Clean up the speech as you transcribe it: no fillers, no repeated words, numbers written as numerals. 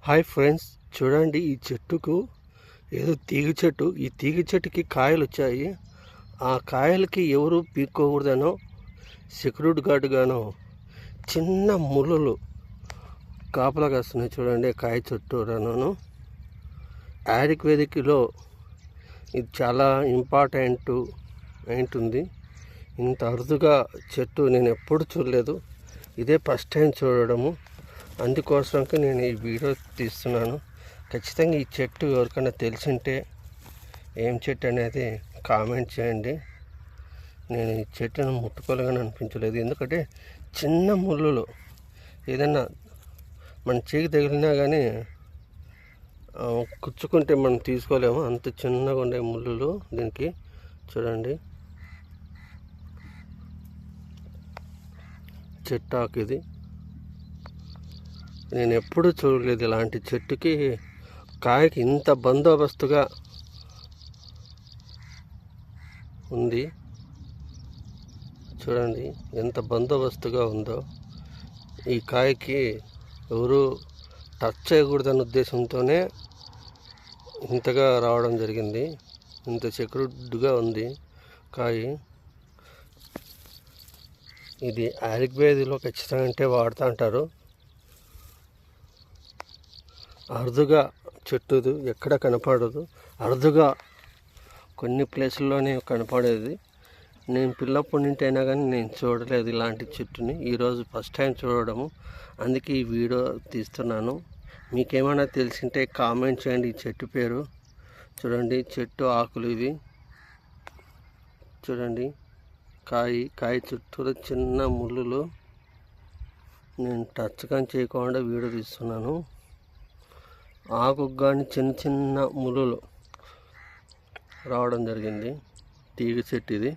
Hi friends, చూడండి ఈ చెట్టుకు ఏదో తీగ చెట్టు. ఈ తీగ చెట్టుకి కాయలు వచ్చాయి. ఆ కాయలకి ఎవరు పీక్కోకూడదనో సెక్యూరిటీ గార్డుగానో చిన్న ముళ్ళలు కాపలా కాస్తున్నాయి. చూడండి కాయ చుట్టూరాను. ఆయుర్వేదిక్లో ఇది చాలా ఇంపార్టెంట్ ఉంటుంది. ఇంత అరుదుగా చెట్టు నేను ఎప్పుడు చూడలేదు, ఇదే ఫస్ట్ టైం చూడడము. అందుకోసంకి నేను ఈ వీడియో తీస్తున్నాను. ఖచ్చితంగా ఈ చెట్టు ఎవరికైనా తెలిసింటే ఏం చెట్టు అనేది కామెంట్ చేయండి. నేను ఈ చెట్టును ముట్టుకోలేగానే అనిపించలేదు, ఎందుకంటే చిన్న ముళ్ళులు ఏదైనా మన చేయికి తగిలినా కానీ కుచ్చుకుంటే మనం తీసుకోలేము, అంత చిన్నగా ఉండే ముళ్ళులు దీనికి. చూడండి చెట్టు ఆకు ఇది. నేను ఎప్పుడూ చూడలేదు ఇలాంటి చెట్టుకి కాయకి ఇంత బందోబస్తుగా ఉంది. చూడండి ఎంత బందోబస్తుగా ఉందో. ఈ కాయకి ఎవరు టచ్ చేయకూడదన్న ఉద్దేశంతోనే ఇంతగా రావడం జరిగింది. ఇంత సెక్యూర్డ్గా ఉంది కాయ. ఇది ఆయుర్వేదిలో ఖచ్చితంగా అంటే వాడుతూ అంటారు. అరుదుగా చెట్టుది ఎక్కడ కనపడదు, అరుదుగా కొన్ని ప్లేసుల్లోనే కనపడేది. నేను పిల్లప్పటి నుండి అయినా కానీ నేను చూడలేదు ఇలాంటి చెట్టుని, ఈరోజు ఫస్ట్ టైం చూడడము. అందుకే ఈ వీడియో తీస్తున్నాను. మీకేమైనా తెలిసింటే కామెంట్ చేయండి ఈ చెట్టు పేరు. చూడండి చెట్టు ఆకులు ఇవి. చూడండి కాయ చుట్టూరు చిన్న ముళ్ళులు. నేను టచ్ కానీ చేయకుండా వీడియో తీస్తున్నాను. ఆకుకు కానీ చిన్న చిన్న ముళ్ళులు రావడం జరిగింది. తీగ చెట్టు ఇది.